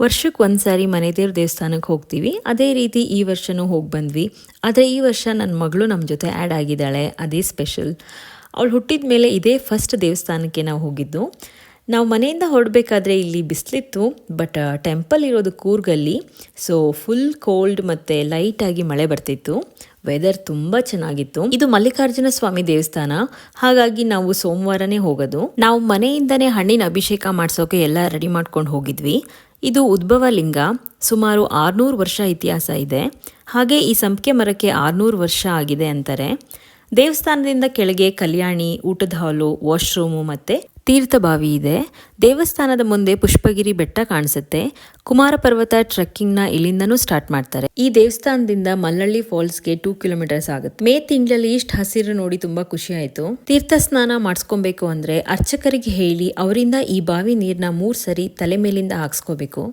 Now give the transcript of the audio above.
ವರ್ಷಕ್ಕೆ ಒಂದ್ಸಾರಿ ಮನೆ ದೇವ್ರ ದೇವಸ್ಥಾನಕ್ಕೆ ಹೋಗ್ತೀವಿ. ಅದೇ ರೀತಿ ಈ ವರ್ಷನೂ ಹೋಗಿ ಬಂದ್ವಿ. ಆದರೆ ಈ ವರ್ಷ ನನ್ನ ಮಗಳು ನಮ್ಮ ಜೊತೆ ಆ್ಯಡ್ ಆಗಿದ್ದಾಳೆ, ಅದೇ ಸ್ಪೆಷಲ್. ಅವಳು ಹುಟ್ಟಿದ ಮೇಲೆ ಇದೇ ಫಸ್ಟ್ ದೇವಸ್ಥಾನಕ್ಕೆ ನಾವು ಹೋಗಿದ್ದು. ನಾವು ಮನೆಯಿಂದ ಹೊರಡಬೇಕಾದ್ರೆ ಇಲ್ಲಿ ಬಿಸಿಲಿತ್ತು, ಬಟ್ ಟೆಂಪಲ್ ಇರೋದು ಕೂರ್ಗಲ್ಲಿ. ಸೊ ಫುಲ್ ಕೋಲ್ಡ್ ಮತ್ತು ಲೈಟಾಗಿ ಮಳೆ ಬರ್ತಿತ್ತು. ವೆದರ್ ತುಂಬ ಚೆನ್ನಾಗಿತ್ತು. ಇದು ಮಲ್ಲಿಕಾರ್ಜುನ ಸ್ವಾಮಿ ದೇವಸ್ಥಾನ, ಹಾಗಾಗಿ ನಾವು ಸೋಮವಾರನೇ ಹೋಗೋದು. ನಾವು ಮನೆಯಿಂದನೇ ಹಣ್ಣಿನ ಅಭಿಷೇಕ ಮಾಡಿಸೋಕೆ ಎಲ್ಲ ರೆಡಿ ಮಾಡ್ಕೊಂಡು ಹೋಗಿದ್ವಿ. ಇದು ಉದ್ಭವ ಲಿಂಗ, ಸುಮಾರು 600 ವರ್ಷ ಇತಿಹಾಸ ಇದೆ. ಹಾಗೆ ಈ ಸಂಪಿಗೆ ಮರಕ್ಕೆ 600 ವರ್ಷ ಆಗಿದೆ ಅಂತಾರೆ. ದೇವಸ್ಥಾನದಿಂದ ಕೆಳಗೆ ಕಲ್ಯಾಣಿ, ಊಟದ ಹಾಲು, ವಾಶ್ರೂಮು ಮತ್ತು ತೀರ್ಥಬಾವಿ ಇದೆ. ದೇವಸ್ಥಾನದ ಮುಂದೆ ಪುಷ್ಪಗಿರಿ ಬೆಟ್ಟ ಕಾಣಿಸುತ್ತೆ. ಕುಮಾರ ಪರ್ವತ ಟ್ರೆಕ್ಕಿಂಗ್ನ ಇಲ್ಲಿಂದನೂ ಸ್ಟಾರ್ಟ್ ಮಾಡ್ತಾರೆ. ಈ ದೇವಸ್ಥಾನದಿಂದ ಮಲ್ಲಳ್ಳಿ ಫಾಲ್ಸ್ಗೆ 2 ಕಿಲೋಮೀಟರ್ಸ್ ಆಗುತ್ತೆ. ಮೇ ತಿಂಗಳಲ್ಲಿ ಇಷ್ಟು ಹಸಿರು ನೋಡಿ ತುಂಬಾ ಖುಷಿ ಆಯಿತು. ತೀರ್ಥ ಸ್ನಾನ ಮಾಡಿಸ್ಕೊಬೇಕು ಅಂದರೆ ಅರ್ಚಕರಿಗೆ ಹೇಳಿ ಅವರಿಂದ ಈ ಬಾವಿ ನೀರನ್ನ 3 ಸರಿ ತಲೆ ಮೇಲಿಂದ ಹಾಕ್ಸ್ಕೋಬೇಕು.